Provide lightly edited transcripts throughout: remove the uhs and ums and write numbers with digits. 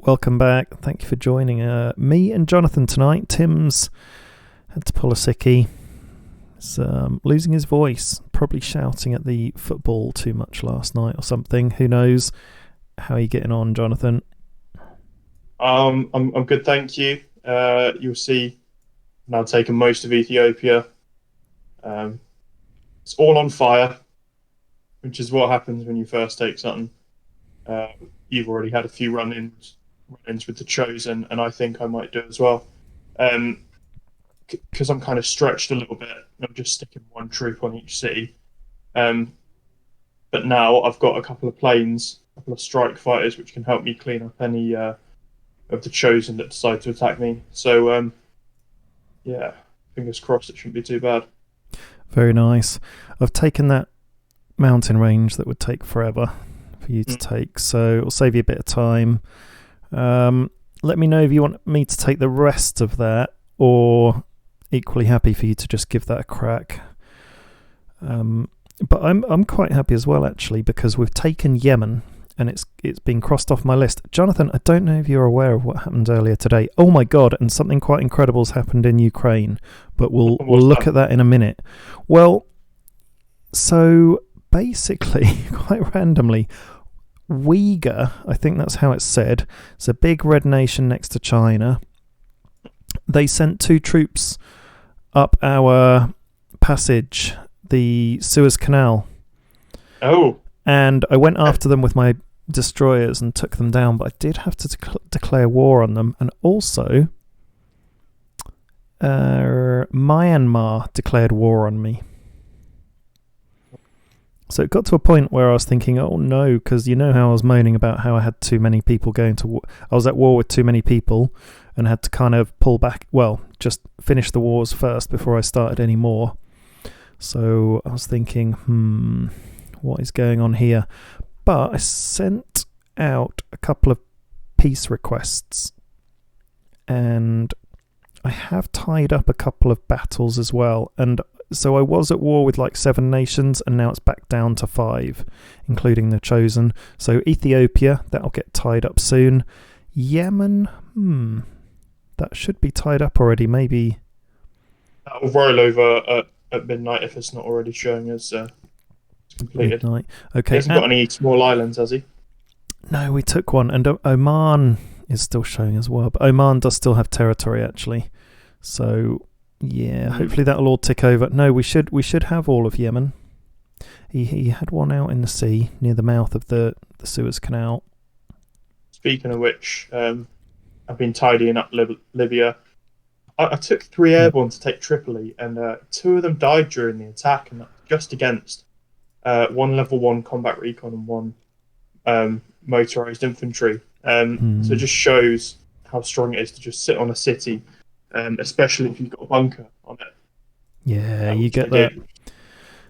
Welcome back. Thank you for joining me and Jonathan tonight. Tim's had to pull a sickie. He's losing his voice, probably shouting at the football too much last night or something. Who knows? How are you getting on, Jonathan? I'm good, thank you. You'll see now taken most of Ethiopia. Um, it's all on fire, which is what happens when you first take something. Uh, you've already had a few run-ins with the Chosen, and I think I might do as well. Um, because I'm kind of stretched a little bit. I'm just sticking one troop on each city. Um, but now I've got a couple of planes, a couple of strike fighters, which can help me clean up any of the Chosen that decide to attack me. So yeah, fingers crossed it shouldn't be too bad. Very nice. I've taken that mountain range that would take forever for you to take, so it'll save you a bit of time. Let me know if you want me to take the rest of that, or equally happy for you to just give that a crack. But I'm quite happy as well, actually, because we've taken Yemen and it's been crossed off my list. Jonathan, I don't know if you're aware of what happened earlier today. Oh my God! And something quite incredible has happened in Ukraine, but we'll look at that in a minute. Well, so basically, quite randomly, Uyghur, I think that's how it's said. It's a big red nation next to China. They sent 2 troops up our passage, the Suez Canal. Oh. And I went after them with my destroyers and took them down, but I did have to declare war on them. And also, Myanmar declared war on me. So it got to a point where I was thinking, oh no, because you know how I was moaning about how I had too many people going to war. I was at war with too many people and had to kind of pull back, well, just finish the wars first before I started any more. So I was thinking, what is going on here? But I sent out a couple of peace requests, and I have tied up a couple of battles as well. And so I was at war with like 7 nations, and now it's back down to 5, including the Chosen. So Ethiopia, that'll get tied up soon. Yemen, that should be tied up already, maybe. That will roll over at midnight if it's not already showing as completed. Midnight. Okay. He hasn't got any small islands, has he? No, we took one, and Oman is still showing as well. But Oman does still have territory, actually. So yeah, hopefully that'll all tick over. No, we should have all of Yemen. He had one out in the sea near the mouth of the Suez Canal. Speaking of which, I've been tidying up Libya. I took 3 airborne to take Tripoli, and 2 of them died during the attack, and that's just against 1 level 1 combat recon and 1 motorized infantry. So it just shows how strong it is to just sit on a city, especially if you've got a bunker on it. Yeah, you get that.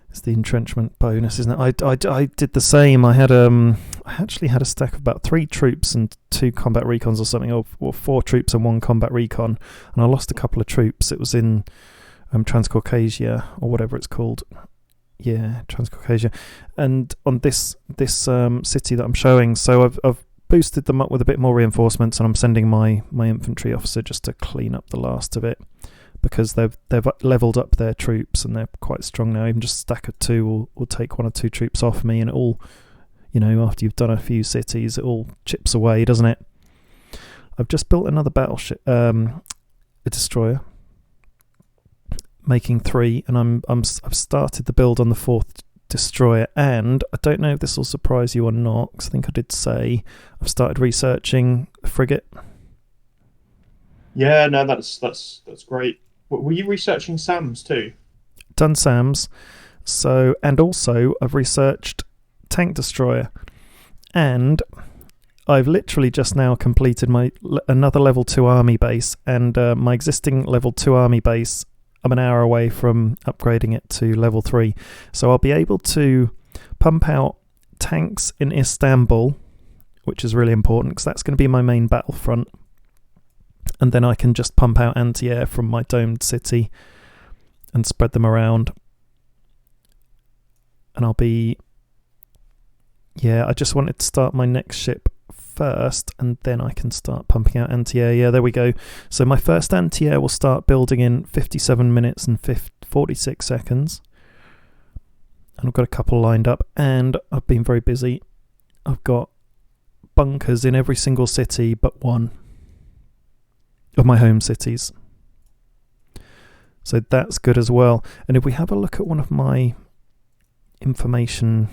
It's the entrenchment bonus, isn't it? I did the same. I actually had a stack of about 3 troops and 2 combat recons or something, or 4 troops and 1 combat recon, and I lost a couple of troops. It was in Transcaucasia, or whatever it's called. Yeah, Transcaucasia, and on this city that I'm showing. So I've boosted them up with a bit more reinforcements, and I'm sending my infantry officer just to clean up the last of it, because they've leveled up their troops and they're quite strong now. Even just a stack of 2 will take 1 or 2 troops off me, and it all, after you've done a few cities, it all chips away, doesn't it? I've just built another battleship, a destroyer, making 3, and I've started the build on the 4th destroyer. And I don't know if this will surprise you or not, because I think I did say I've started researching a frigate. Yeah, no, that's great. Were you researching SAMs too? Done SAMs. So, and also I've researched tank destroyer, and I've literally just now completed another level 2 army base, and my existing level 2 army base, I'm an hour away from upgrading it to level 3. So I'll be able to pump out tanks in Istanbul, which is really important because that's going to be my main battlefront. And then I can just pump out anti-air from my domed city and spread them around. And I just wanted to start my next ship first, and then I can start pumping out anti-air. Yeah, there we go. So my first anti-air will start building in 57 minutes and 46 seconds. And I've got a couple lined up, and I've been very busy. I've got bunkers in every single city but one of my home cities. So that's good as well. And if we have a look at one of my information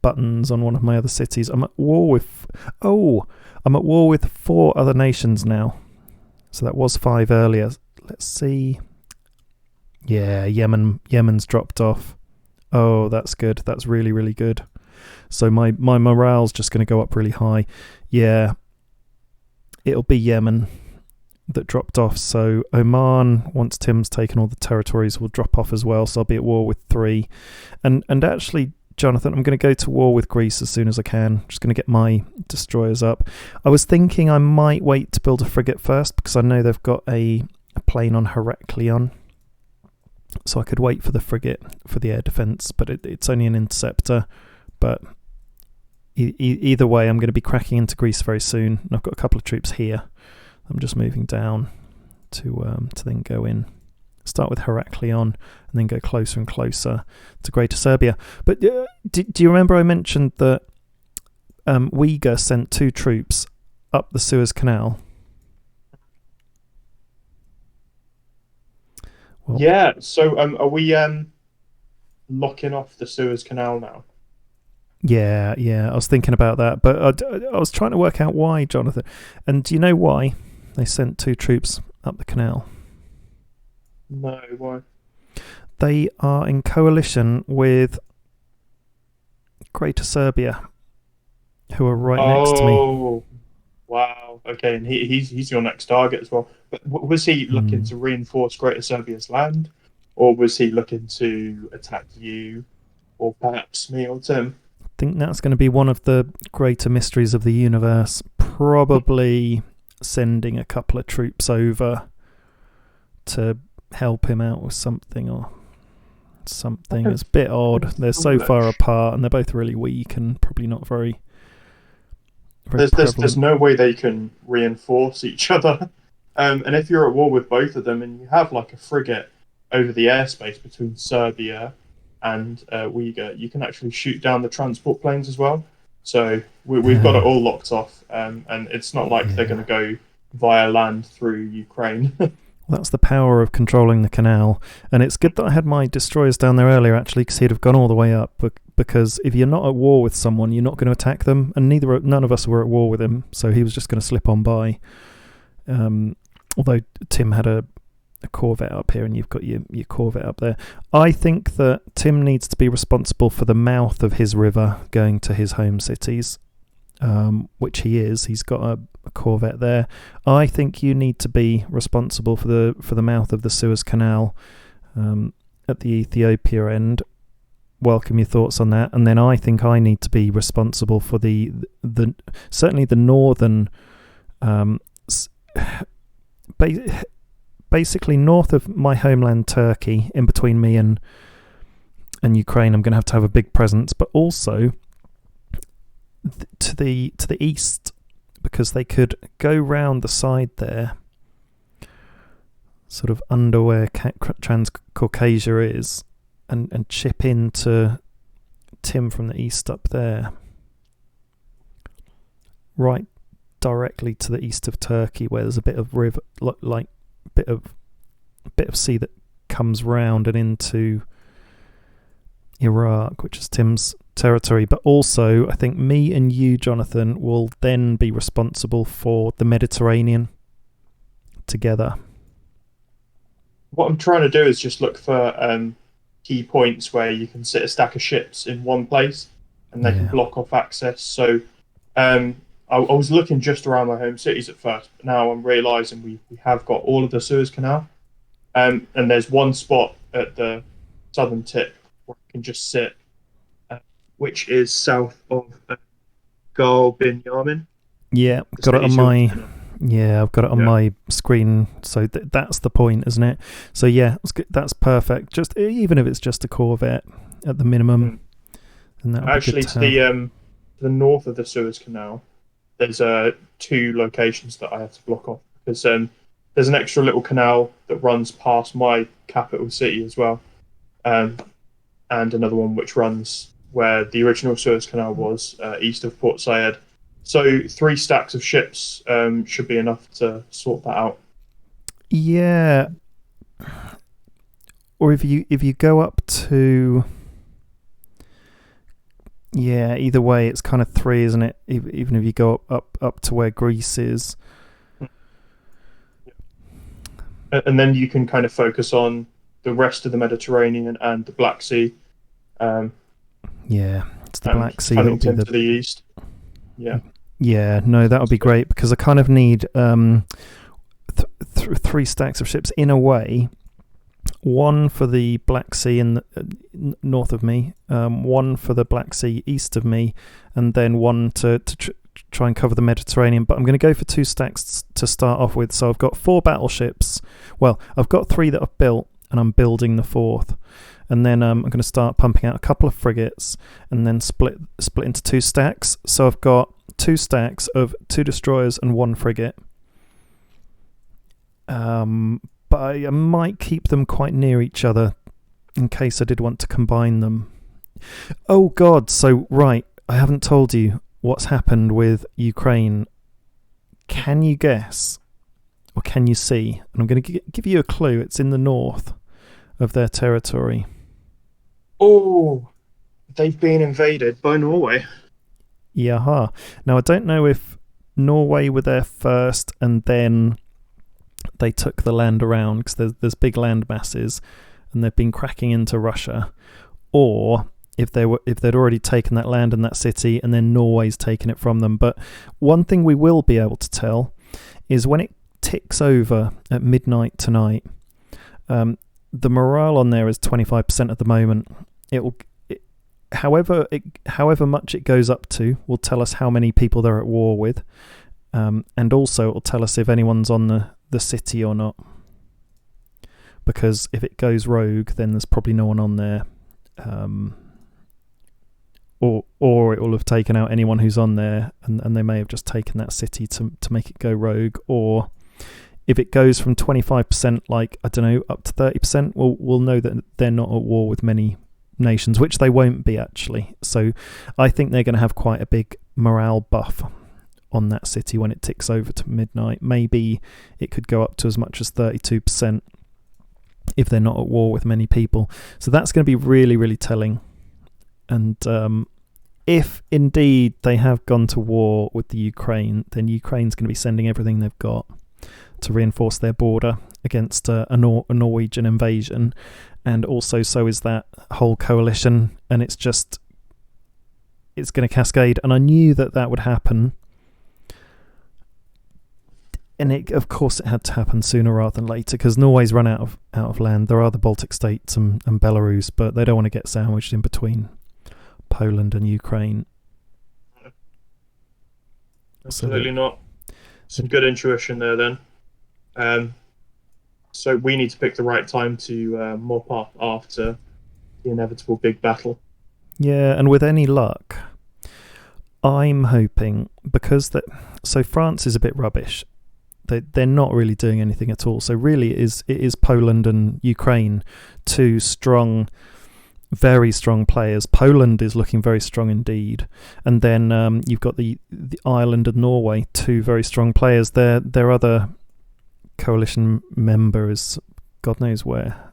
buttons on one of my other cities, I'm at war with 4 other nations now. So that was 5 earlier. Let's see. Yeah, Yemen's dropped off. Oh, that's good. That's really, really good. So my morale's just going to go up really high. Yeah, it'll be Yemen that dropped off. So Oman, once Tim's taken all the territories, will drop off as well. So I'll be at war with 3. And actually, Jonathan, I'm going to go to war with Greece as soon as I can. Just going to get my destroyers up. I was thinking I might wait to build a frigate first, because I know they've got a plane on Heraklion. So I could wait for the frigate for the air defence, but it's only an interceptor. But either way, I'm going to be cracking into Greece very soon. And I've got a couple of troops here. I'm just moving down to then go in. Start with Heraklion and then go closer and closer to Greater Serbia. But do you remember I mentioned that Uyghur sent 2 troops up the Suez Canal? Well, yeah, so are we locking off the Suez Canal now? Yeah, I was thinking about that, but I was trying to work out why, Jonathan. And do you know why they sent 2 troops up the canal? No, why? They are in coalition with Greater Serbia, who are right next to me. Oh, wow. Okay, and he's your next target as well. But was he looking to reinforce Greater Serbia's land, or was he looking to attack you, or perhaps me or Tim? I think that's going to be one of the greater mysteries of the universe. Probably sending a couple of troops over to help him out with something or something. It's a bit odd. They're so far apart and they're both really weak and probably not very there's no way they can reinforce each other. And if you're at war with both of them and you have like a frigate over the airspace between Serbia and Uyghur, you can actually shoot down the transport planes as well. So we've got it all locked off, and it's not like they're going to go via land through Ukraine. That's the power of controlling the canal. And it's good that I had my destroyers down there earlier, actually, because he'd have gone all the way up. Because if you're not at war with someone, you're not going to attack them. And none of us were at war with him, so he was just going to slip on by. Although Tim had a Corvette up here, and you've got your Corvette up there. I think that Tim needs to be responsible for the mouth of his river going to his home cities, which he is. He's got a Corvette there. I think you need to be responsible for the mouth of the Suez Canal at the Ethiopia end. Welcome your thoughts on that. And then I think I need to be responsible for the certainly the northern, basically north of my homeland Turkey, in between me and Ukraine. I'm going to have a big presence, but also to the east, because they could go round the side there, sort of under where Transcaucasia is, and chip into Tim from the east up there, right directly to the east of Turkey, where there's a bit of river, like bit of sea that comes round and into Iraq, which is Tim's territory. But also, I think me and you, Jonathan, will then be responsible for the Mediterranean together. What I'm trying to do is just look for key points where you can sit a stack of ships in one place and they can block off access. So I was looking just around my home cities at first, but now I'm realising we have got all of the Suez Canal. And there's one spot at the southern tip where I can just sit, which is south of Gal Bin Yamin. Yeah, got it on my... Yeah, I've got it on my screen. So that's the point, isn't it? So yeah, that's perfect. Just even if it's just a Corvette at the minimum. And actually, to the north of the Suez Canal, there's 2 locations that I have to block off because there's an extra little canal that runs past my capital city as well, um, and another one which runs where the original Suez Canal was, east of Port Said. So 3 stacks of ships should be enough to sort that out. Yeah. Or if you go up to, yeah, either way it's kind of 3, isn't it? Even if you go up to where Greece is. And then you can kind of focus on the rest of the Mediterranean and the Black Sea. Yeah, it's the Black Sea that'll that'll be to the east. Yeah. Yeah, no, that would be great because I kind of need 3 stacks of ships in a way. 1 for the Black Sea in the, north of me, 1 for the Black Sea east of me, and then 1 to try and cover the Mediterranean. But I'm going to go for 2 stacks to start off with. So I've got 4 battleships. Well, I've got 3 that I've built, and I'm building the 4th. And then I'm going to start pumping out a couple of frigates, and then split into 2 stacks. So I've got 2 stacks of 2 destroyers and 1 frigate. But I might keep them quite near each other in case I did want to combine them. Oh God, so right, I haven't told you what's happened with Ukraine. Can you guess? Or can you see? And I'm going to give you a clue. It's in the north of their territory. Oh, they've been invaded by Norway. Yaha. Now, I don't know if Norway were there first and then they took the land around because there's big land masses and they've been cracking into Russia, or if they'd already taken that land and that city and then Norway's taken it from them. But one thing we will be able to tell is when it ticks over at midnight tonight, the morale on there is 25% at the moment. However much it goes up to will tell us how many people they're at war with, and also it will tell us if anyone's on the city or not. Because if it goes rogue, then there's probably no one on there, or it will have taken out anyone who's on there, and they may have just taken that city to make it go rogue. Or if it goes from 25%, like I don't know, up to 30%, we'll know that they're not at war with many nations, which they won't be actually. So I think they're going to have quite a big morale buff on that city when it ticks over to midnight. Maybe it could go up to as much as 32% if they're not at war with many people. So that's going to be really, really telling. And if indeed they have gone to war with the Ukraine, then Ukraine's going to be sending everything they've got to reinforce their border against a Norwegian invasion. And also so is that whole coalition, and it's going to cascade. And I knew that would happen, and of course it had to happen sooner rather than later because Norway's run out of land. There are the Baltic states and Belarus, but they don't want to get sandwiched in between Poland and Ukraine. Absolutely not. Some good intuition there then. So we need to pick the right time to mop up after the inevitable big battle. Yeah, and with any luck, I'm hoping so France is a bit rubbish. They're not really doing anything at all. So really it is Poland and Ukraine, 2 strong, very strong players. Poland is looking very strong indeed. And then you've got the Ireland and Norway, 2 very strong players. Their other coalition member is God knows where.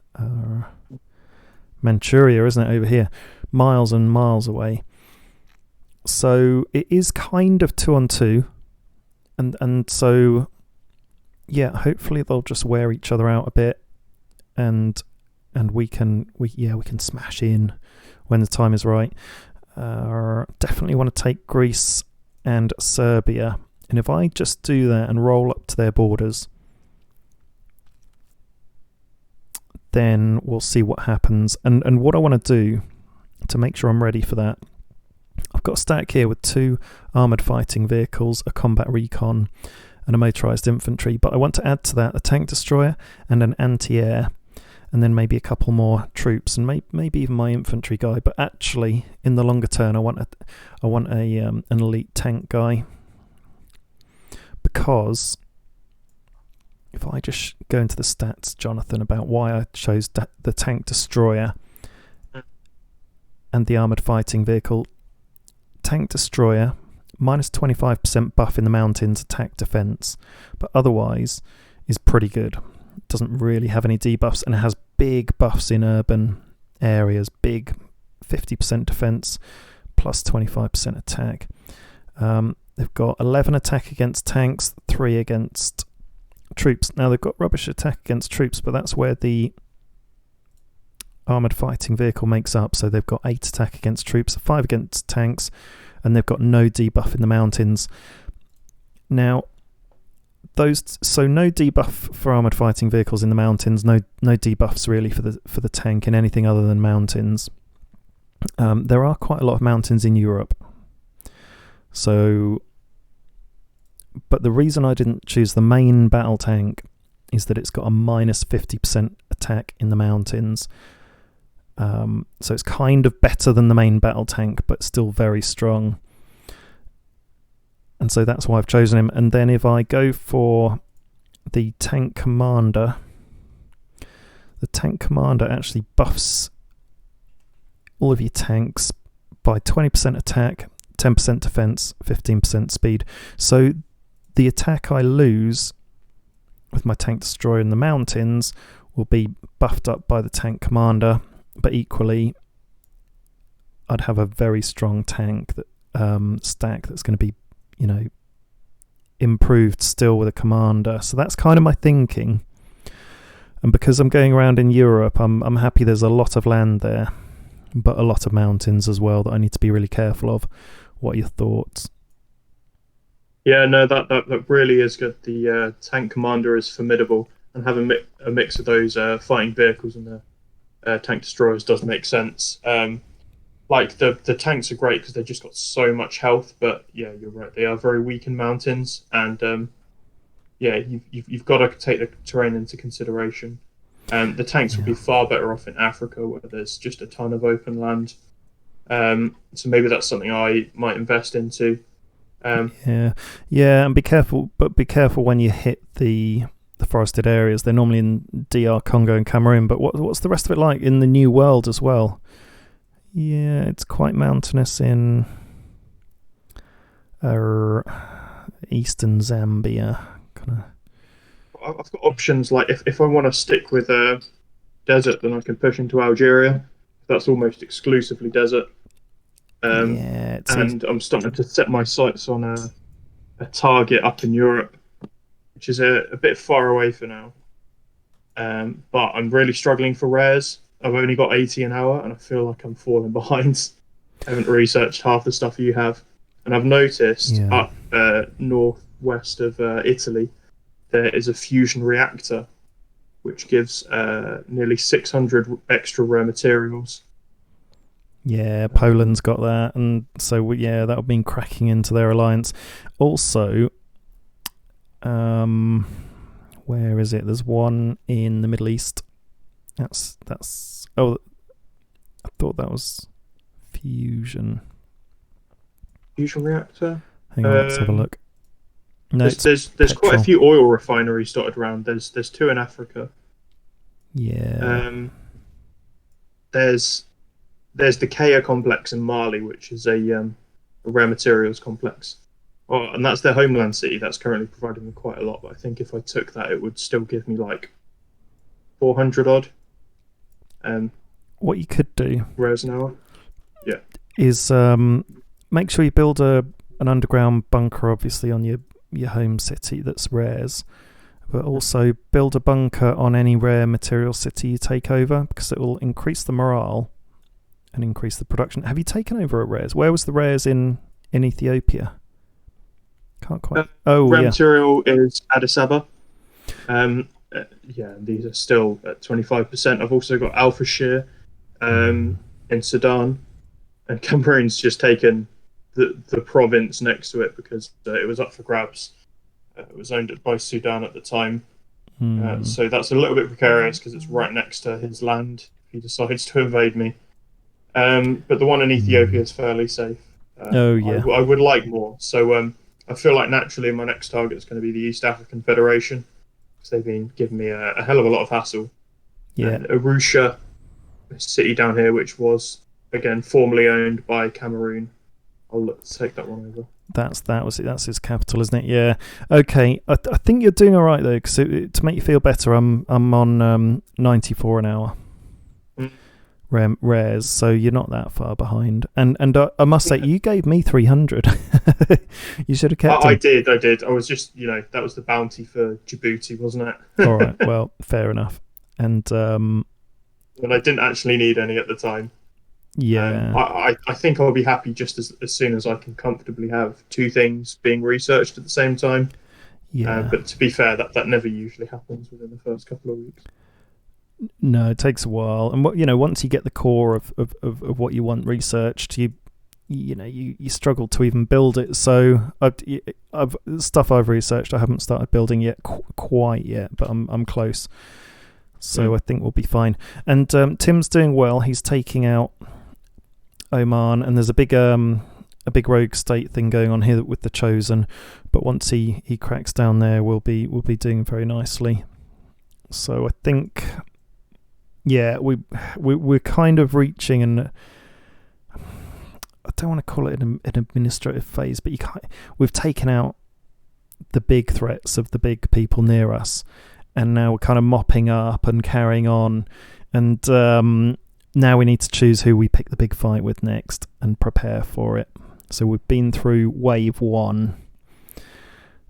Manchuria, isn't it, over here? Miles and miles away. So it is kind of 2-on-2. And so yeah, hopefully they'll just wear each other out a bit, and we can smash in when the time is right. Definitely want to take Greece and Serbia, and if I just do that and roll up to their borders, then we'll see what happens. And what I want to do to make sure I'm ready for that, I've got a stack here with 2 armoured fighting vehicles, a combat recon, and a motorised infantry, but I want to add to that a tank destroyer and an anti-air, and then maybe a couple more troops, and maybe even my infantry guy. But actually, in the longer term, I want an elite tank guy. because if I just go into the stats, Jonathan, about why I chose the tank destroyer and the armoured fighting vehicle. Tank destroyer, minus 25% buff in the mountains, attack defence, but otherwise is pretty good. It doesn't really have any debuffs, and it has big buffs in urban areas, big 50% defence, plus 25% attack. They've got 11 attack against tanks, 3 against troops. Now they've got rubbish attack against troops, but that's where the armoured fighting vehicle makes up. So they've got 8 attack against troops, 5 against tanks, and they've got no debuff in the mountains. Now, no debuff for armoured fighting vehicles in the mountains, no debuffs really for the tank in anything other than mountains. There are quite a lot of mountains in Europe. But the reason I didn't choose the main battle tank is that it's got a minus 50% attack in the mountains. So it's kind of better than the main battle tank, but still very strong. And so that's why I've chosen him. And then if I go for the tank commander, the tank commander actually buffs all of your tanks by 20% attack, 10% defense, 15% speed. So the attack I lose with my tank destroyer in the mountains will be buffed up by the tank commander, but equally I'd have a very strong tank that stack that's going to be, improved still with a commander. So that's kind of my thinking. And because I'm going around in Europe, I'm happy there's a lot of land there, but a lot of mountains as well that I need to be really careful of. What are your thoughts? Yeah, no, that really is good. The tank commander is formidable, and having a mix of those fighting vehicles and the tank destroyers does make sense. Like the tanks are great because they've just got so much health, but yeah, you're right, they are very weak in mountains, and you've got to take the terrain into consideration. The tanks would be far better off in Africa, where there's just a ton of open land. So maybe that's something I might invest into. And be careful, but be careful when you hit the forested areas. They're normally in DR Congo and Cameroon, but what's the rest of it like in the New World as well? Yeah, it's quite mountainous in eastern Zambia. I've got options, like if I want to stick with a desert, then I can push into Algeria. That's almost exclusively desert. And I'm starting to set my sights on a target up in Europe, which is a bit far away for now. But I'm really struggling for rares. I've only got 80 an hour, and I feel like I'm falling behind. I haven't researched half the stuff you have. And I've noticed up northwest of Italy, there is a fusion reactor, which gives nearly 600 extra rare materials. Yeah, Poland's got that, and so that would mean cracking into their alliance. Also, where is it? There's one in the Middle East. That's. Oh, I thought that was fusion. Fusion reactor. Hang on, let's have a look. No, there's quite a few oil refineries dotted around. There's 2 in Africa. Yeah. There's the Kea complex in Mali, which is a rare materials complex. Oh, and that's their homeland city. That's currently providing them quite a lot. But I think if I took that, it would still give me like 400 odd. What you could do, rares an hour, is make sure you build an underground bunker, obviously on your home city that's rares, but also build a bunker on any rare material city you take over, because it will increase the morale and increase the production. Have you taken over a rares? Where was the rares in Ethiopia? Can't quite. Rare material is Addis Ababa. These are still at 25%. I've also got Alpha Shear in Sudan, and Cameroon's just taken the province next to it because it was up for grabs. It was owned by Sudan at the time. So that's a little bit precarious because it's right next to his land if he decides to invade me. But the one in Ethiopia is fairly safe. I would like more. So I I feel like naturally my next target is going to be the East African Federation because they've been giving me a hell of a lot of hassle. Yeah, And Arusha, a city down here, which was again formerly owned by Cameroon. I'll look to take that one over. that's his capital, isn't it? Yeah. Okay. I think you're doing all right though, because to make you feel better, I'm on 94 an hour. Mm. Rares, so you're not that far behind. And I must say, you gave me 300. You should have kept I them. did. I was just, that was the bounty for Djibouti, wasn't it? All right, well, fair enough. And And I didn't actually need any at the time. yeah, I think I'll be happy just as soon as I can comfortably have two things being researched at the same time. yeah. But to be fair, that never usually happens within the first couple of weeks. No, it takes a while. And once you get the core of what you want researched, you struggle to even build it. So I've stuff I've researched, I haven't started building yet, quite yet, but I'm close. So I think we'll be fine. And Tim's doing well. He's taking out Oman, and there's a big rogue state thing going on here with the Chosen. But once he cracks down there, we'll be doing very nicely. So I think, yeah, we're kind of reaching an, I don't want to call it an administrative phase, but we've taken out the big threats of the big people near us, and now we're kind of mopping up and carrying on, and now we need to choose who we pick the big fight with next and prepare for it. So we've been through wave 1,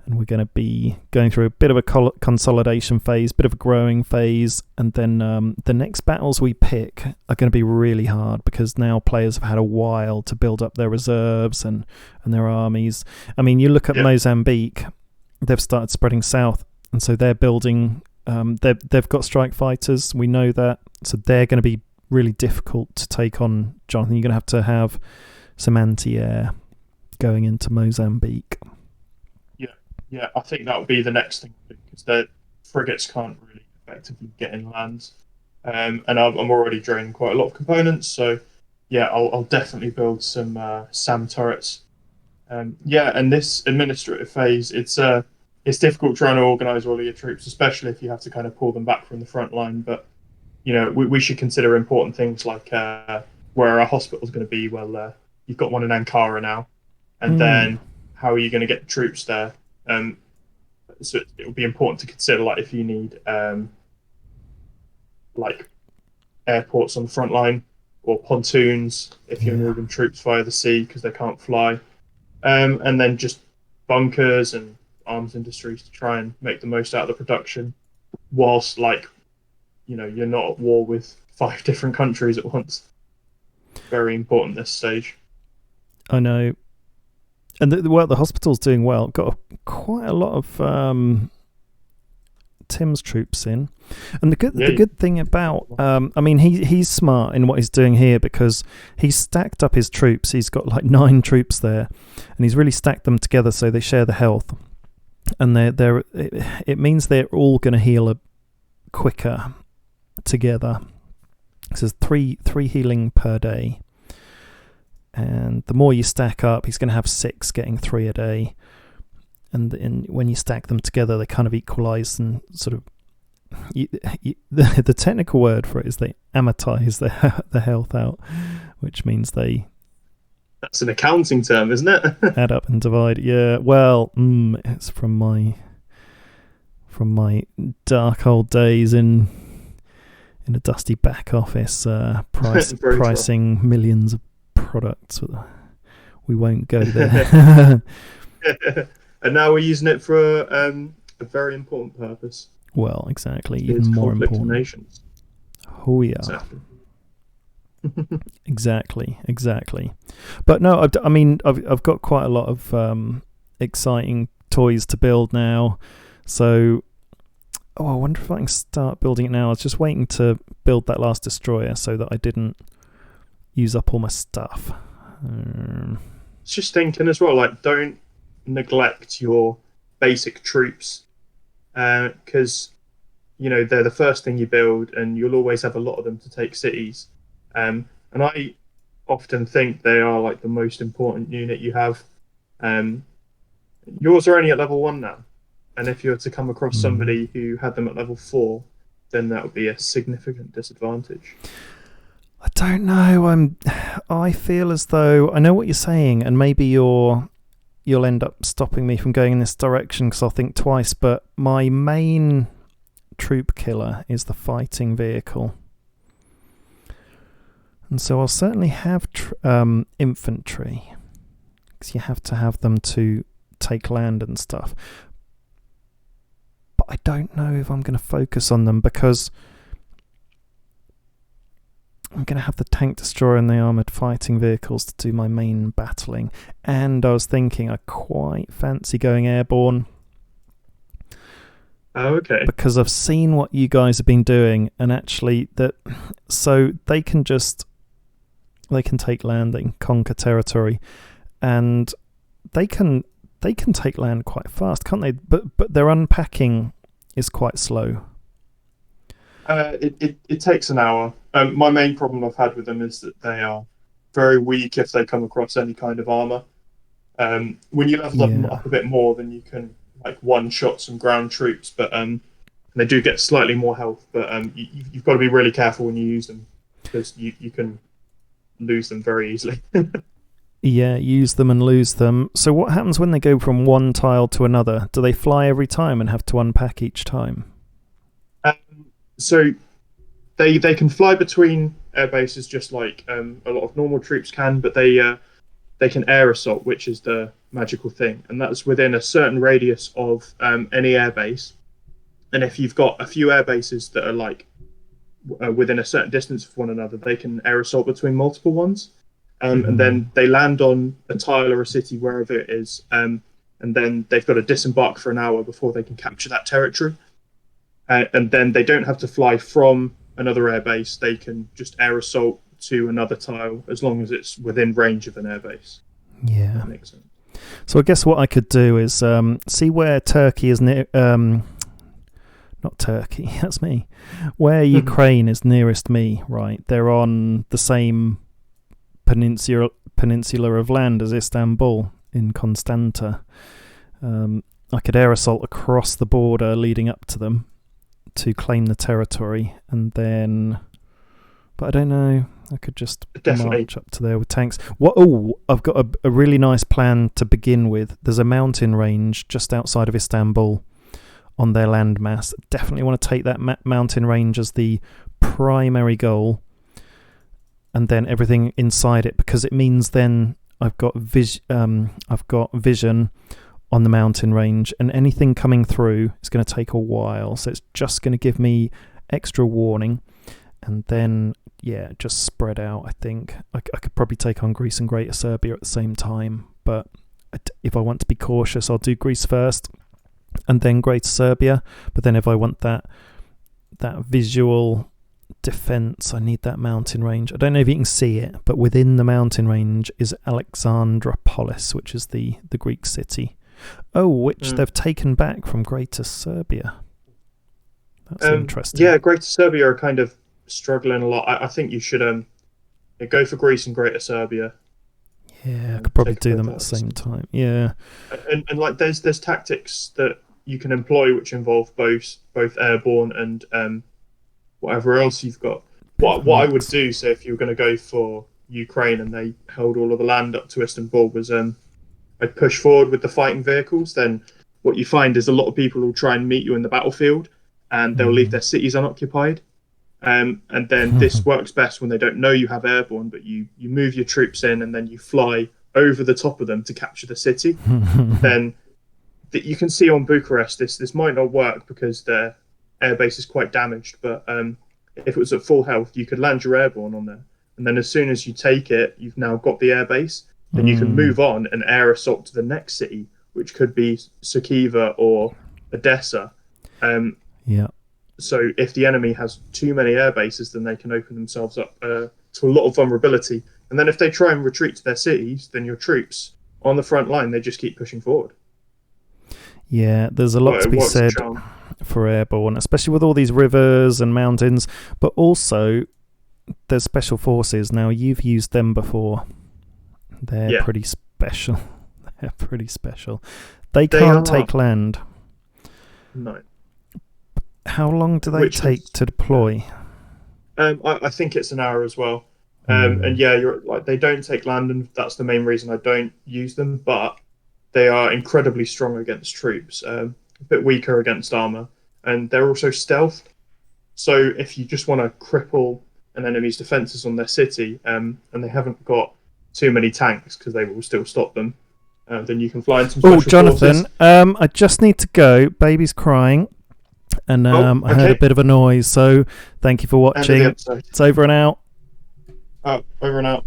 and we're going to be going through a bit of a consolidation phase, bit of a growing phase, and then the next battles we pick are going to be really hard because now players have had a while to build up their reserves and their armies. I mean, you look at Mozambique, they've started spreading south, and so they're building, they've got strike fighters, we know that, so they're going to be really difficult to take on, Jonathan. You're going to have some anti-air going into Mozambique. Yeah, I think that would be the next thing because the frigates can't really effectively get inland, and I'm already draining quite a lot of components. So yeah, I'll definitely build some SAM turrets. And this administrative phase, it's difficult trying to organise all of your troops, especially if you have to kind of pull them back from the front line. But we should consider important things like where our hospital is going to be. Well, you've got one in Ankara now, and then how are you going to get the troops there? So it will be important to consider, like if you need like airports on the front line or pontoons if you're moving troops via the sea because they can't fly, and then just bunkers and arms industries to try and make the most out of the production, whilst you're not at war with 5 different countries at once. Very important this stage. I know. And the hospital's doing well. Got quite a lot of Tim's troops in, and the good thing about he's smart in what he's doing here because he's stacked up his troops. He's got like 9 troops there, and he's really stacked them together so they share the health, and it means they're all going to heal quicker together. So there's three healing per day. And the more you stack up, he's going to have 6 getting 3 a day. And when you stack them together, they kind of equalise and sort of... the technical word for it is they amortise the health out, which means they... That's an accounting term, isn't it? add up and divide. Yeah, well, it's from my dark old days in a dusty back office, pricing millions of products. We won't go there. And now we're using it for a very important purpose. Well, exactly. Even more important. Nations. Oh yeah. Exactly. But no, I've got quite a lot of exciting toys to build now. So, I wonder if I can start building it now. I was just waiting to build that last destroyer so that I didn't use up all my stuff. Just thinking as well, like don't neglect your basic troops because they're the first thing you build, and you'll always have a lot of them to take cities. And I often think they are like the most important unit you have. Yours are only at level 1 now, and if you were to come across Mm. somebody who had them at level 4, then that would be a significant disadvantage. I don't know. I feel as though I know what you're saying, and maybe you'll end up stopping me from going in this direction because I'll think twice. But my main troop killer is the fighting vehicle, and so I'll certainly have infantry because you have to have them to take land and stuff. But I don't know if I'm going to focus on them because I'm going to have the tank destroyer and the armoured fighting vehicles to do my main battling. And I was thinking I quite fancy going airborne. Oh, okay. Because I've seen what you guys have been doing, and actually so they can take land, they can conquer territory, and they can take land quite fast, can't they? But their unpacking is quite slow. It takes an hour. My main problem I've had with them is that they are very weak if they come across any kind of armor. When you level them up a bit more, then you can like one-shot some ground troops, but they do get slightly more health. But you've got to be really careful when you use them because you can lose them very easily. Yeah, use them and lose them. So what happens when they go from one tile to another? Do they fly every time and have to unpack each time? So they can fly between air bases just like a lot of normal troops can, but they can air assault, which is the magical thing, and that's within a certain radius of any air base. And if you've got a few air bases that are like within a certain distance of one another, they can air assault between multiple ones. And then they land on a tile or a city, wherever it is, and then they've got to disembark for an hour before they can capture that territory. And then they don't have to fly from another airbase. They can just air assault to another tile as long as it's within range of an airbase. Yeah. That makes sense. So I guess what I could do is see where Turkey is near... not Turkey, that's me. Where Ukraine is nearest me, right? They're on the same peninsula of land as Istanbul in Constanta. I could air assault across the border leading up to them to claim the territory, and then... But I don't know. I could just march up to there with tanks. I've got a really nice plan to begin with. There's a mountain range just outside of Istanbul on their landmass. Definitely want to take that mountain range as the primary goal, and then everything inside it, because it means then I've got vision on the mountain range, and anything coming through is going to take a while. So it's just going to give me extra warning, and then just spread out. I think I could probably take on Greece and Greater Serbia at the same time, but if I want to be cautious, I'll do Greece first and then Greater Serbia. But then if I want that visual defense, I need that mountain range. I don't know if you can see it, but within the mountain range is Alexandropolis, which is the Greek city. Which they've taken back from Greater Serbia. That's interesting. Yeah, Greater Serbia are kind of struggling a lot. I think you should go for Greece and Greater Serbia. Yeah, I could probably do them at the same time. Yeah, and like there's tactics that you can employ which involve both airborne and whatever else you've got. What I would do, say, if you were going to go for Ukraine and they held all of the land up to Istanbul, was I'd push forward with the fighting vehicles. Then what you find is a lot of people will try and meet you in the battlefield, and they'll leave their cities unoccupied. And then this works best when they don't know you have airborne, but you move your troops in and then you fly over the top of them to capture the city. Then you can see on Bucharest, this might not work because their airbase is quite damaged, but if it was at full health, you could land your airborne on there. And then as soon as you take it, you've now got the airbase. Then you can move on and air assault to the next city, which could be Sukiva or Odessa. So if the enemy has too many air bases, then they can open themselves up to a lot of vulnerability. And then if they try and retreat to their cities, then your troops on the front line, they just keep pushing forward. Yeah, there's a lot to be said for airborne, especially with all these rivers and mountains. But also, there's special forces. Now, you've used them before. They're pretty special. They're pretty special. They can't take land. No. How long do they take to deploy? I think it's an hour as well. And yeah, you're like, they don't take land, and that's the main reason I don't use them. But they are incredibly strong against troops, a bit weaker against armor, and they're also stealthed. So if you just want to cripple an enemy's defenses on their city, and they haven't got too many tanks because they will still stop them, then you can fly in some special Jonathan, forces. I just need to go. Baby's crying, and Okay. I heard a bit of a noise. So thank you for watching. It's over and out. Over and out.